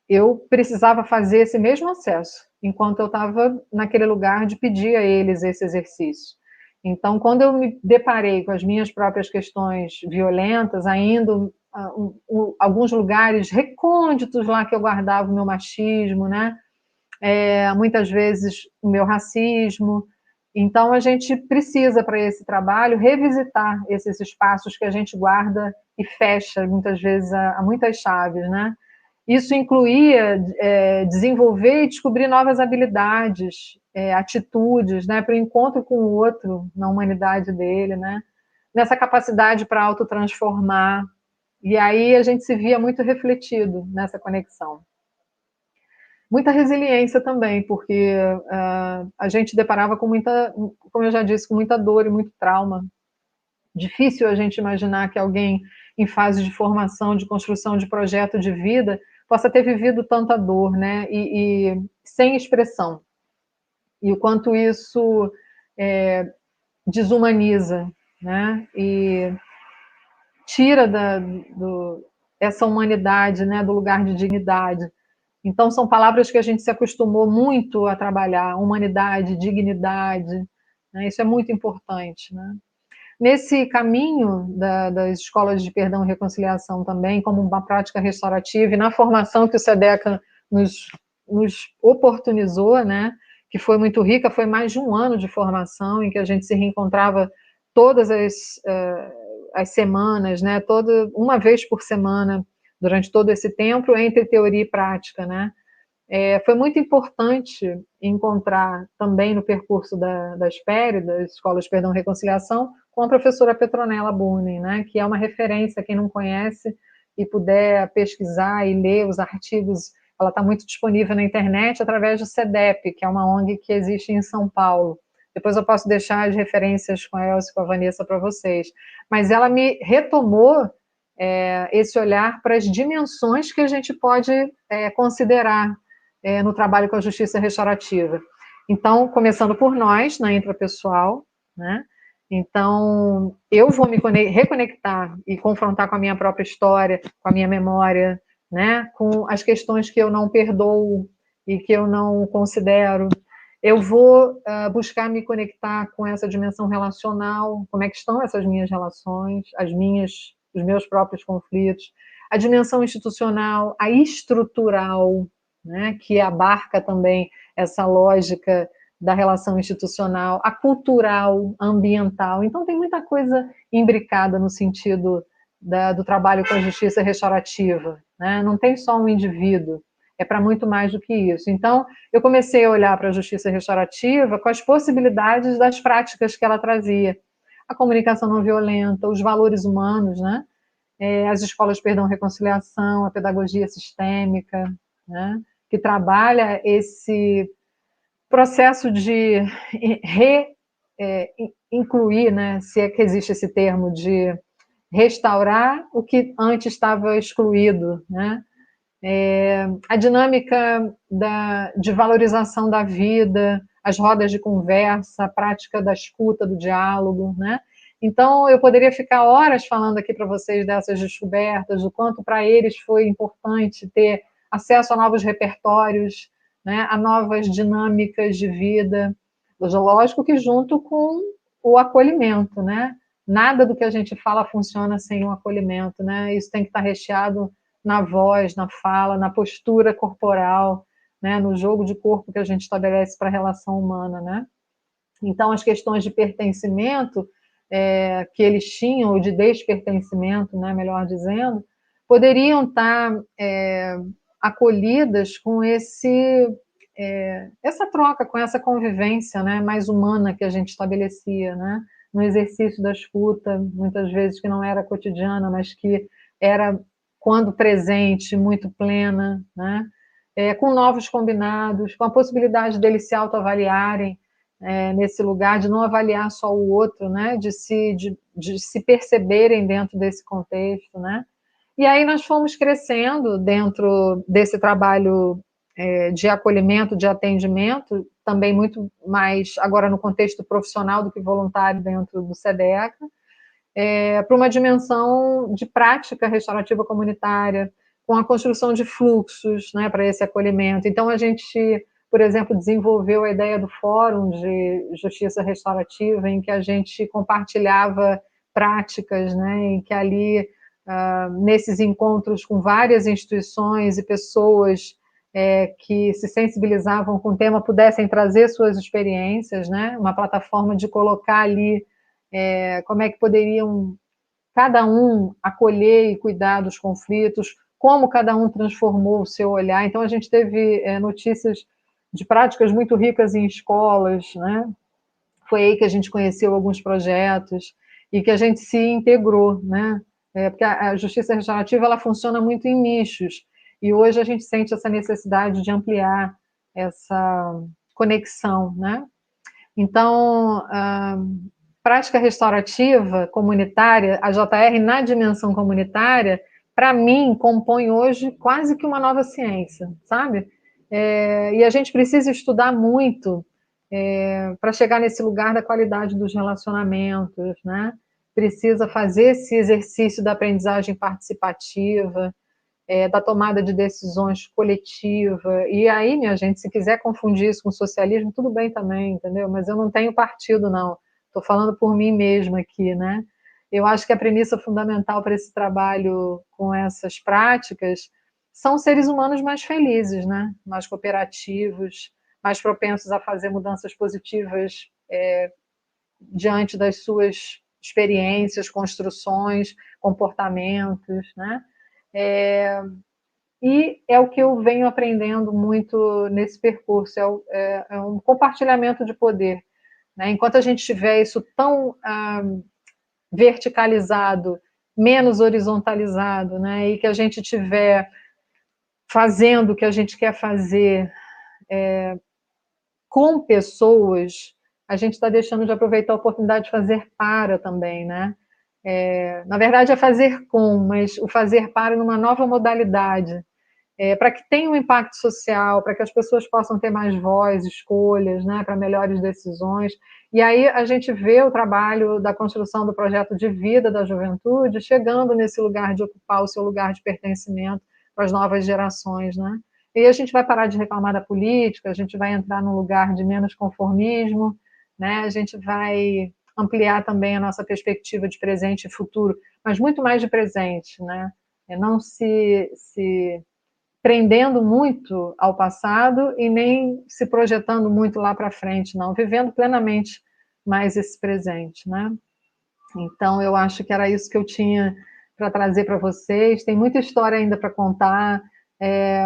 Eu precisava fazer esse mesmo acesso, enquanto eu estava naquele lugar de pedir a eles esse exercício. Então, quando eu me deparei com as minhas próprias questões violentas, ainda alguns lugares recônditos lá que eu guardava o meu machismo, né? Muitas vezes o meu racismo. Então, a gente precisa, para esse trabalho, revisitar esses espaços que a gente guarda e fecha, muitas vezes, a muitas chaves, né? Isso incluía desenvolver e descobrir novas habilidades, atitudes, né, para o encontro com o outro na humanidade dele, né, nessa capacidade para autotransformar. E aí a gente se via muito refletido nessa conexão. Muita resiliência também, porque a gente deparava com muita, como eu já disse, com muita dor e muito trauma. Difícil a gente imaginar que alguém em fase de formação, de construção de projeto de vida, possa ter vivido tanta dor, né? E sem expressão. E o quanto isso desumaniza, né? E tira essa humanidade, né? Do lugar de dignidade. Então, são palavras que a gente se acostumou muito a trabalhar, humanidade, dignidade, né? Isso é muito importante, né? Nesse caminho das escolas de perdão e reconciliação também, como uma prática restaurativa, e na formação que o SEDECA nos oportunizou, né, que foi muito rica, foi mais de um ano de formação, em que a gente se reencontrava todas as semanas, né, uma vez por semana, durante todo esse tempo, entre teoria e prática, né. Foi muito importante encontrar também no percurso da SPERE, das Escolas de Perdão e Reconciliação, com a professora Petronella Bunin, né, que é uma referência, quem não conhece e puder pesquisar e ler os artigos, ela está muito disponível na internet através do CEDEP, que é uma ONG que existe em São Paulo. Depois eu posso deixar as referências com a Elsa e com a Vanessa para vocês. Mas ela me retomou esse olhar para as dimensões que a gente pode considerar no trabalho com a justiça restaurativa. Então, começando por nós, na intrapessoal, né? Então, eu vou me reconectar e confrontar com a minha própria história, com a minha memória, né? Com as questões que eu não perdoo e que eu não considero. Eu vou buscar me conectar com essa dimensão relacional, como é que estão essas minhas relações, os meus próprios conflitos, a dimensão institucional, a estrutural, né, que abarca também essa lógica da relação institucional, a cultural, a ambiental. Então, tem muita coisa imbricada no sentido do trabalho com a justiça restaurativa, né? Não tem só um indivíduo, é para muito mais do que isso. Então, eu comecei a olhar para a justiça restaurativa com as possibilidades das práticas que ela trazia. A comunicação não violenta, os valores humanos, né? As escolas de perdão e reconciliação, a pedagogia sistêmica, né? Que trabalha esse processo de incluir, né, se é que existe esse termo, de restaurar o que antes estava excluído, né? A dinâmica de valorização da vida, as rodas de conversa, a prática da escuta, do diálogo, né? Então, eu poderia ficar horas falando aqui para vocês dessas descobertas, do quanto para eles foi importante ter acesso a novos repertórios, né, a novas dinâmicas de vida. Lógico que junto com o acolhimento, né? Nada do que a gente fala funciona sem o acolhimento, né? Isso tem que estar recheado na voz, na fala, na postura corporal, né? No jogo de corpo que a gente estabelece para a relação humana, né? Então, as questões de pertencimento que eles tinham, ou de despertencimento, né, melhor dizendo, poderiam estar acolhidas com essa troca, com essa convivência, né, mais humana que a gente estabelecia, né, no exercício da escuta, muitas vezes que não era cotidiana, mas que era, quando presente, muito plena, né, com novos combinados, com a possibilidade deles se autoavaliarem, nesse lugar, de não avaliar só o outro, né, de se perceberem dentro desse contexto, né. E aí nós fomos crescendo dentro desse trabalho de acolhimento, de atendimento, também muito mais agora no contexto profissional do que voluntário dentro do SEDECA, para uma dimensão de prática restaurativa comunitária, com a construção de fluxos, né, para esse acolhimento. Então, a gente, por exemplo, desenvolveu a ideia do Fórum de Justiça Restaurativa, em que a gente compartilhava práticas, né, em que ali, nesses encontros com várias instituições e pessoas que se sensibilizavam com o tema, pudessem trazer suas experiências, né, uma plataforma de colocar ali como é que poderiam cada um acolher e cuidar dos conflitos, como cada um transformou o seu olhar. Então, a gente teve notícias de práticas muito ricas em escolas, né? Foi aí que a gente conheceu alguns projetos e que a gente se integrou, né? Porque a justiça restaurativa, ela funciona muito em nichos, e hoje a gente sente essa necessidade de ampliar essa conexão, né? Então, prática restaurativa comunitária, a JR na dimensão comunitária, para mim, compõe hoje quase que uma nova ciência, sabe? E a gente precisa estudar muito para chegar nesse lugar da qualidade dos relacionamentos, né? Precisa fazer esse exercício da aprendizagem participativa, da tomada de decisões coletiva. E aí, minha gente, se quiser confundir isso com socialismo, tudo bem também, entendeu? Mas eu não tenho partido, não. Estou falando por mim mesma aqui, né? Eu acho que a premissa fundamental para esse trabalho com essas práticas são seres humanos mais felizes, né? Mais cooperativos, mais propensos a fazer mudanças positivas diante das suas experiências, construções, comportamentos, né? E é o que eu venho aprendendo muito nesse percurso, é um compartilhamento de poder, né? Enquanto a gente tiver isso tão verticalizado, menos horizontalizado, né? E que a gente tiver fazendo o que a gente quer fazer com pessoas, a gente está deixando de aproveitar a oportunidade de fazer para também, né? Na verdade, é fazer com, mas o fazer para numa nova modalidade, para que tenha um impacto social, para que as pessoas possam ter mais voz, escolhas, né, para melhores decisões. E aí a gente vê o trabalho da construção do projeto de vida da juventude chegando nesse lugar de ocupar o seu lugar de pertencimento para as novas gerações, né? E a gente vai parar de reclamar da política, a gente vai entrar num lugar de menos conformismo, né? A gente vai ampliar também a nossa perspectiva de presente e futuro, mas muito mais de presente, né? Não se prendendo muito ao passado e nem se projetando muito lá para frente, não, vivendo plenamente mais esse presente, né? Então, eu acho que era isso que eu tinha para trazer para vocês. Tem muita história ainda para contar,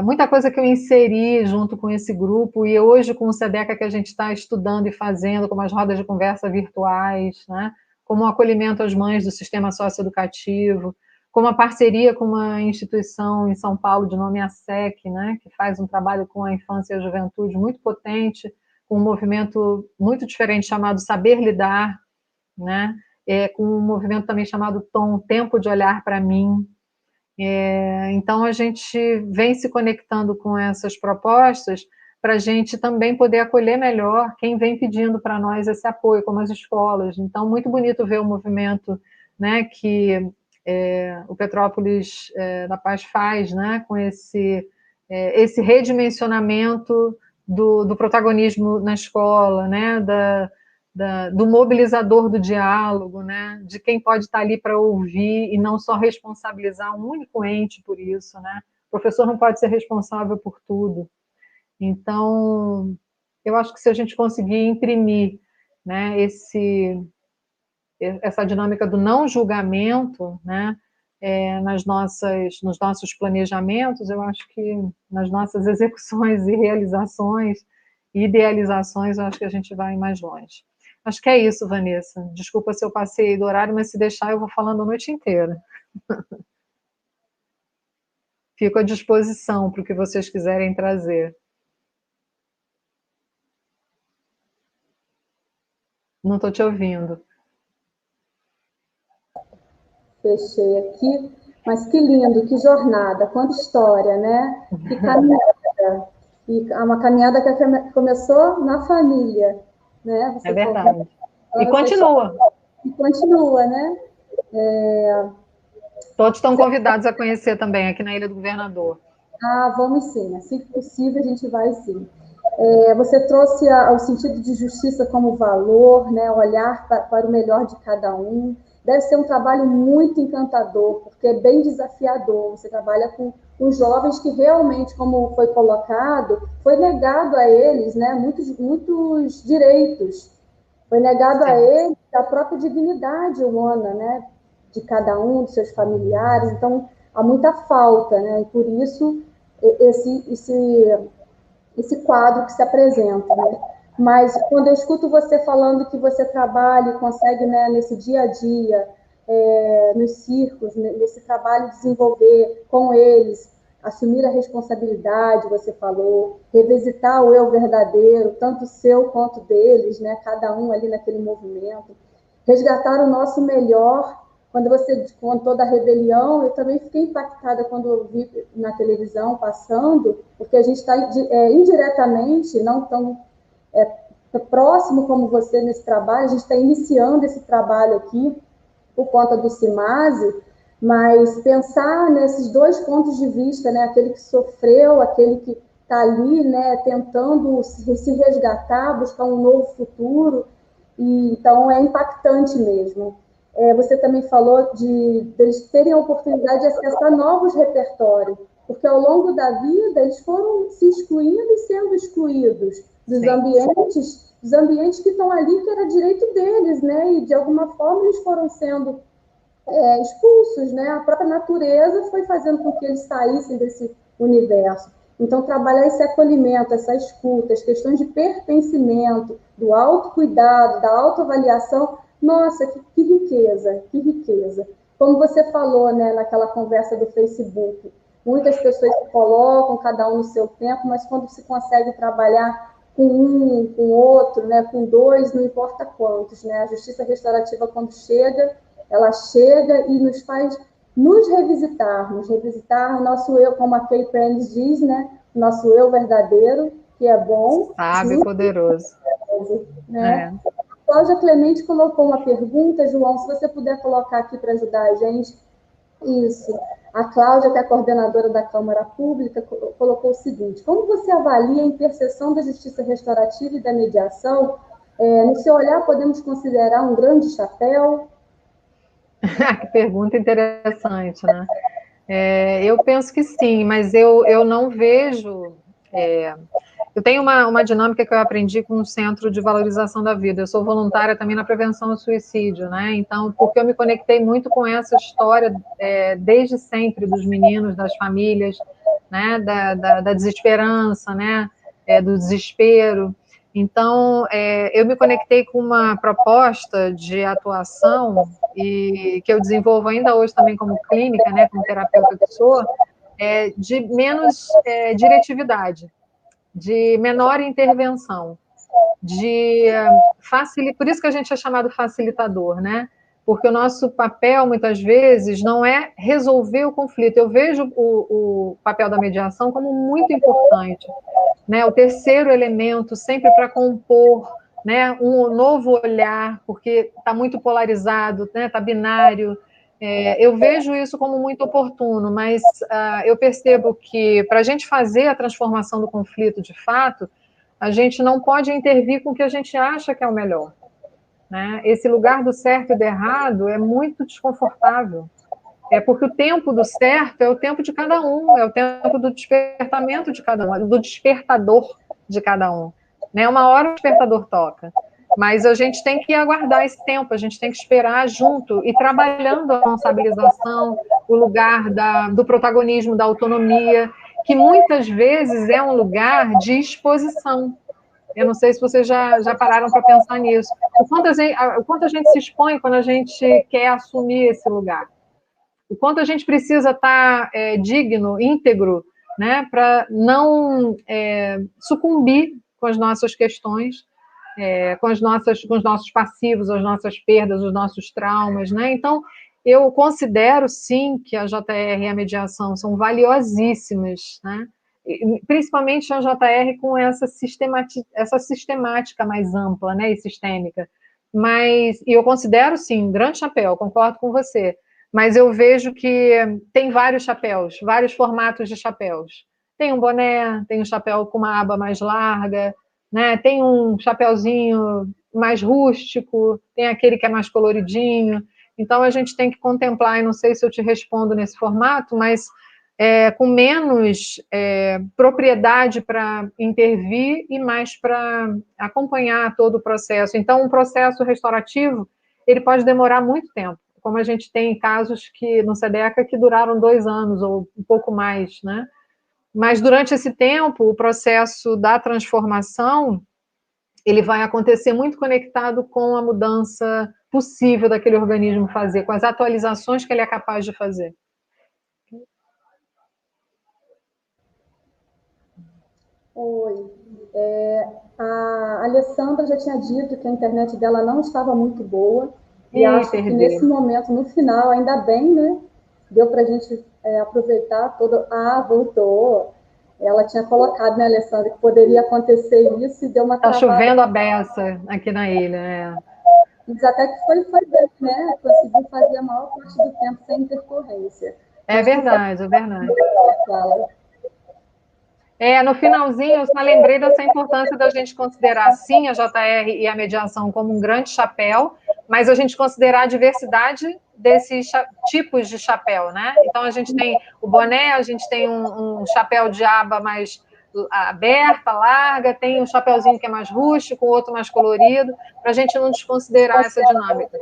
muita coisa que eu inseri junto com esse grupo, e hoje com o SEDECA que a gente está estudando e fazendo, como as rodas de conversa virtuais, né? Como o acolhimento às mães do sistema socioeducativo, como a parceria com uma instituição em São Paulo de nome ASEC, né? Que faz um trabalho com a infância e a juventude muito potente, com um movimento muito diferente chamado Saber Lidar, né? Com um movimento também chamado Tom, Tempo de Olhar para Mim, Então, a gente vem se conectando com essas propostas para a gente também poder acolher melhor quem vem pedindo para nós esse apoio, como as escolas. Então, muito bonito ver o movimento, né, que o Petrópolis da Paz faz, né, com esse redimensionamento do protagonismo na escola, né, do mobilizador do diálogo, né, de quem pode estar ali para ouvir e não só responsabilizar um único ente por isso, né? O professor não pode ser responsável por tudo. Então, eu acho que se a gente conseguir imprimir, né, essa dinâmica do não julgamento, né, nos nossos planejamentos, eu acho que nas nossas execuções e realizações e idealizações, eu acho que a gente vai mais longe. Acho que é isso, Vanessa. Desculpa se eu passei do horário, mas se deixar eu vou falando a noite inteira. Fico à disposição para o que vocês quiserem trazer. Não estou te ouvindo. Fechei aqui. Mas que lindo, que jornada, quanta história, né? Que caminhada. E uma caminhada que começou na família, né? Você verdade. E continua. E continua, né? Todos estão convidados a conhecer também aqui na Ilha do Governador. Vamos sim. Assim que possível, a gente vai sim. Você trouxe o sentido de justiça como valor, né? Olhar para o melhor de cada um. Deve ser um trabalho muito encantador, porque é bem desafiador. Você trabalha com jovens que realmente, como foi colocado, foi negado a eles, né, muitos direitos. Foi negado a eles a própria dignidade humana, né, de cada um, dos seus familiares. Então, há muita falta, né, e por isso esse quadro que se apresenta, né? Mas quando eu escuto você falando que você trabalha e consegue, né, nesse dia a dia, nos círculos, nesse trabalho desenvolver com eles, assumir a responsabilidade, você falou, revisitar o eu verdadeiro, tanto seu quanto deles, né, cada um ali naquele movimento, resgatar o nosso melhor. Quando você contou da rebelião, eu também fiquei impactada quando eu vi na televisão passando, porque a gente está indiretamente, não tão próximo como você nesse trabalho, a gente está iniciando esse trabalho aqui por conta do CIMASE, mas pensar nesses dois pontos de vista, né, aquele que sofreu, aquele que está ali, né, tentando se resgatar, buscar um novo futuro, e então é impactante mesmo. Você também falou de eles terem a oportunidade de acessar novos repertórios, porque ao longo da vida eles foram se excluindo e sendo excluídos dos ambientes que estão ali, que era direito deles, né? E de alguma forma eles foram sendo expulsos, né? A própria natureza foi fazendo com que eles saíssem desse universo. Então, trabalhar esse acolhimento, essa escuta, as questões de pertencimento, do autocuidado, da autoavaliação, nossa, que riqueza, que riqueza. Como você falou, né, naquela conversa do Facebook, muitas pessoas se colocam, cada um no seu tempo, mas quando se consegue trabalhar com um, com outro, né, com dois, não importa quantos, né? A justiça restaurativa, quando chega, ela chega e nos faz nos revisitar o nosso eu, como a Kay Prentice diz, né? Nosso eu verdadeiro, que é bom. Sábio e poderoso. Né? A Cláudia Clemente colocou uma pergunta, João, se você puder colocar aqui para ajudar a gente. Isso. A Cláudia, que é a coordenadora da Câmara Pública, colocou o seguinte: como você avalia a interseção da justiça restaurativa e da mediação? No seu olhar, podemos considerar um grande chapéu? Que pergunta interessante, né? Eu penso que sim, mas eu não vejo. Eu tenho uma dinâmica que eu aprendi com o Centro de Valorização da Vida. Eu sou voluntária também na prevenção ao suicídio, né? Então, porque eu me conectei muito com essa história desde sempre dos meninos, das famílias, né? Da desesperança, né? Do desespero. Então, eu me conectei com uma proposta de atuação e que eu desenvolvo ainda hoje também como clínica, né? Como terapeuta que sou, de menos diretividade, de menor intervenção, por isso que a gente é chamado facilitador, né? porque o nosso papel, muitas vezes, não é resolver o conflito. Eu vejo o papel da mediação como muito importante, né? O terceiro elemento, sempre para compor, né, um novo olhar, porque está muito polarizado, né, está binário. Eu vejo isso como muito oportuno, mas eu percebo que para a gente fazer a transformação do conflito de fato, a gente não pode intervir com o que a gente acha que é o melhor. Né? Esse lugar do certo e do errado é muito desconfortável. É porque o tempo do certo é o tempo de cada um, é o tempo do despertamento de cada um, do despertador de cada um. Né? Uma hora o despertador toca, mas a gente tem que aguardar esse tempo, a gente tem que esperar junto e trabalhando a responsabilização, o lugar do protagonismo, da autonomia, que muitas vezes é um lugar de exposição. Eu não sei se vocês já pararam para pensar nisso. O quanto a gente se expõe quando a gente quer assumir esse lugar. O quanto a gente precisa estar digno, íntegro, né, para não sucumbir com as nossas questões, com os nossos passivos, as nossas perdas, os nossos traumas. Né? Então, eu considero, sim, que a JR e a mediação são valiosíssimas, né? Principalmente a JR com essa sistemática mais ampla, né, e sistêmica. Mas, e eu considero, sim, um grande chapéu, concordo com você, mas eu vejo que tem vários chapéus, vários formatos de chapéus. Tem um boné, tem um chapéu com uma aba mais larga, né, tem um chapéuzinho mais rústico, tem aquele que é mais coloridinho. Então, a gente tem que contemplar, e não sei se eu te respondo nesse formato, mas com menos propriedade para intervir e mais para acompanhar todo o processo. Então, um processo restaurativo, ele pode demorar muito tempo, como a gente tem casos que no SEDECA que duraram 2 anos ou um pouco mais, né? Mas durante esse tempo, o processo da transformação, ele vai acontecer muito conectado com a mudança possível daquele organismo fazer, com as atualizações que ele é capaz de fazer. Oi. A Alessandra já tinha dito que a internet dela não estava muito boa. E acho que nesse momento, no final, ainda bem, né? Deu para a gente aproveitar todo. Ah, voltou. Ela tinha colocado, né, Alessandra, que poderia acontecer isso e deu uma travada. Está chovendo a beça aqui na ilha, Mas até que foi bem, né? Conseguiu fazer a maior parte do tempo sem intercorrência. É verdade, é verdade. No finalzinho, eu só lembrei dessa importância da gente considerar, sim, a JR e a mediação como um grande chapéu, mas a gente considerar a diversidade desses tipos de chapéu, né? Então, a gente tem o boné, a gente tem um chapéu de aba mais aberta, larga, tem um chapéuzinho que é mais rústico, outro mais colorido, para a gente não desconsiderar essa dinâmica.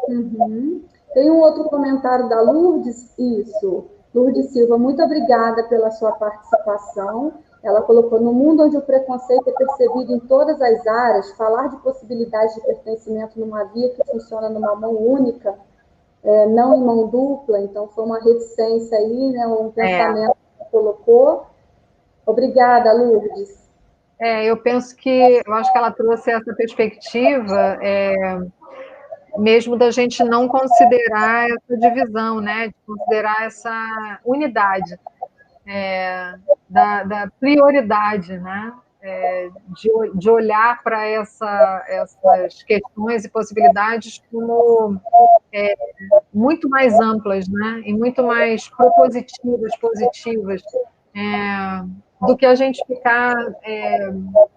Uhum. Tem um outro comentário da Lourdes, isso. Lourdes Silva, muito obrigada pela sua participação. Ela colocou: no mundo onde o preconceito é percebido em todas as áreas, falar de possibilidade de pertencimento numa via que funciona numa mão única, não em mão dupla, então foi uma reticência aí, né, um pensamento que ela colocou. Obrigada, Lourdes. Eu penso que, eu acho que ela trouxe essa perspectiva, mesmo da gente não considerar essa divisão, né, de considerar essa unidade, da prioridade, né, de olhar para essas questões e possibilidades como muito mais amplas, né, e muito mais propositivas, positivas, do que a gente ficar,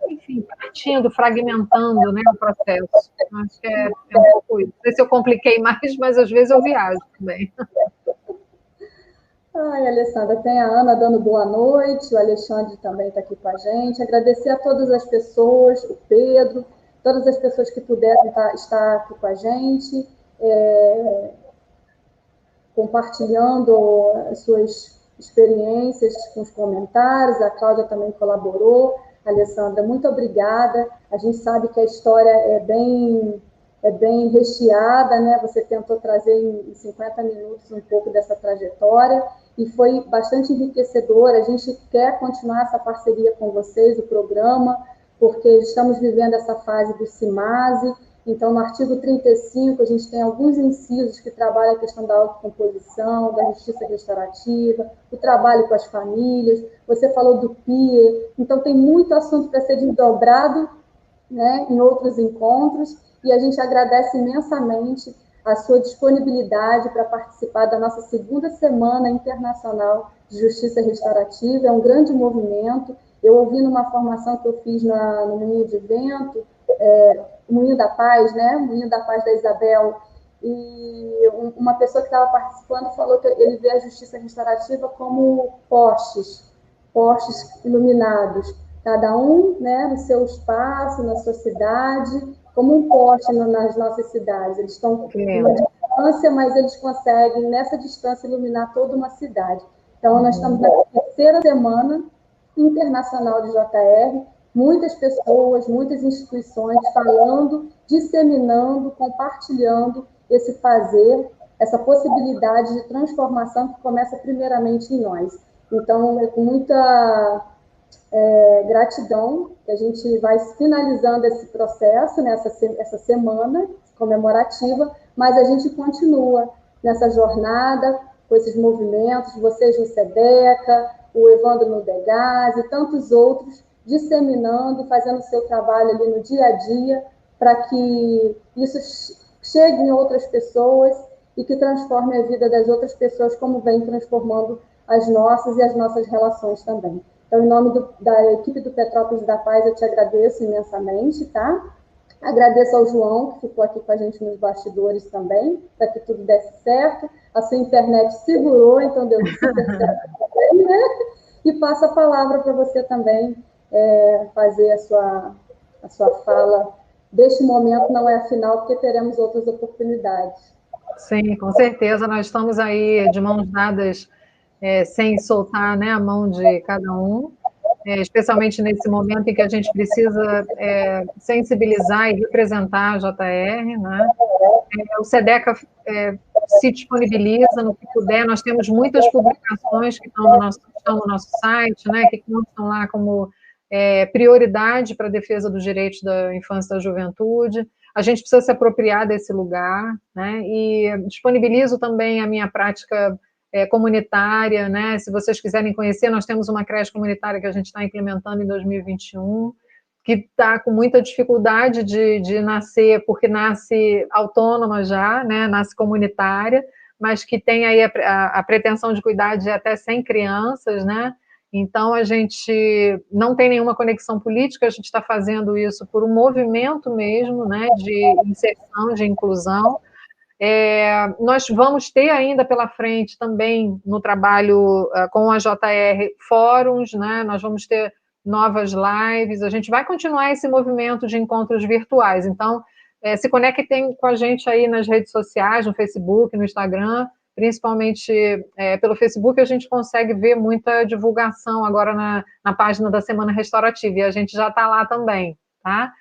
enfim, partindo, fragmentando, né, o processo. Acho que é um pouco isso. Não sei se eu compliquei mais, mas às vezes eu viajo também. Ai, Alessandra, tem a Ana dando boa noite, o Alexandre também está aqui com a gente. Agradecer a todas as pessoas, o Pedro, todas as pessoas que puderam estar aqui com a gente, compartilhando as suas experiências com os comentários. A Cláudia também colaborou. Alessandra, muito obrigada. A gente sabe que a história é bem recheada, né? Você tentou trazer em 50 minutos um pouco dessa trajetória e foi bastante enriquecedor. A gente quer continuar essa parceria com vocês, o programa, porque estamos vivendo essa fase do CIMASE Então, no artigo 35, a gente tem alguns incisos que trabalham a questão da autocomposição, da justiça restaurativa, o trabalho com as famílias, você falou do PIE, então tem muito assunto para ser desdobrado, né, em outros encontros, e a gente agradece imensamente a sua disponibilidade para participar da nossa segunda Semana Internacional de Justiça Restaurativa. É um grande movimento. Eu ouvi numa formação que eu fiz no Moinho de Vento, Moinho da Paz, né? Moinho da Paz da Isabel, e uma pessoa que estava participando falou que ele vê a justiça restaurativa como postes iluminados, cada um, né, no seu espaço, na sua cidade, como um poste nas nossas cidades. Eles estão numa distância, mas eles conseguem, nessa distância, iluminar toda uma cidade. Então, nós estamos na terceira semana internacional de JR, muitas pessoas, muitas instituições falando, disseminando, compartilhando esse fazer, essa possibilidade de transformação que começa primeiramente em nós. Então, é com muita gratidão que a gente vai finalizando esse processo, né, essa semana comemorativa, mas a gente continua nessa jornada, com esses movimentos, vocês no SEDECA, o Evandro no Degás e tantos outros, disseminando, fazendo o seu trabalho ali no dia a dia, para que isso chegue em outras pessoas e que transforme a vida das outras pessoas, como vem transformando as nossas e as nossas relações também. Então, em nome da equipe do Petrópolis da Paz, eu te agradeço imensamente, tá? Agradeço ao João, que ficou aqui com a gente nos bastidores também, para que tudo desse certo. A sua internet segurou, então deu super certo também, né? E passo a palavra para você também fazer a sua fala. Deste momento não é a final, porque teremos outras oportunidades. Sim, com certeza. Nós estamos aí de mãos dadas, sem soltar, né, a mão de cada um, especialmente nesse momento em que a gente precisa sensibilizar e representar a JR, né? O SEDECA se disponibiliza no que puder. Nós temos muitas publicações que estão no nosso site, né, que constam lá como prioridade para a defesa dos direitos da infância e da juventude. A gente precisa se apropriar desse lugar, né, e disponibilizo também a minha prática comunitária, né, se vocês quiserem conhecer, nós temos uma creche comunitária que a gente está implementando em 2021, que está com muita dificuldade de nascer, porque nasce autônoma já, né, nasce comunitária, mas que tem aí a pretensão de cuidar de até 100 crianças, né, então a gente não tem nenhuma conexão política, a gente está fazendo isso por um movimento mesmo, né, de inserção, de inclusão. Nós vamos ter ainda pela frente também no trabalho com a JR fóruns, né, nós vamos ter novas lives, a gente vai continuar esse movimento de encontros virtuais, então se conectem com a gente aí nas redes sociais, no Facebook, no Instagram, principalmente pelo Facebook a gente consegue ver muita divulgação agora na página da Semana Restaurativa, e a gente já está lá também, tá?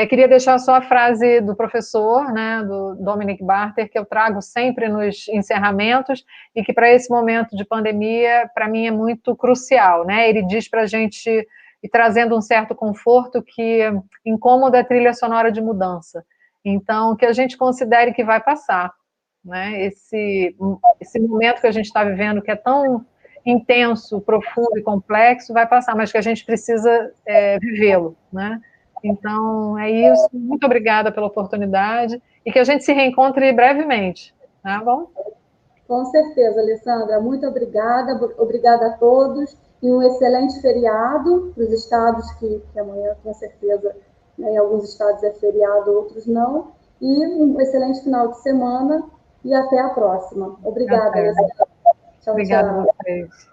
Queria deixar só a frase do professor, né, do Dominic Barter, que eu trago sempre nos encerramentos, e que para esse momento de pandemia, para mim é muito crucial, né? Ele diz para a gente, e trazendo um certo conforto, que incômodo é trilha sonora de mudança. Então, que a gente considere que vai passar, né? Esse momento que a gente está vivendo, que é tão intenso, profundo e complexo, vai passar, mas que a gente precisa vivê-lo, né? Então, é isso. Muito obrigada pela oportunidade e que a gente se reencontre brevemente, tá bom? Com certeza, Alessandra. Muito obrigada. Obrigada a todos e um excelente feriado para os estados que amanhã, com certeza, né, em alguns estados é feriado, outros não. E um excelente final de semana e até a próxima. Obrigada, Alessandra. Tchau, obrigada a vocês.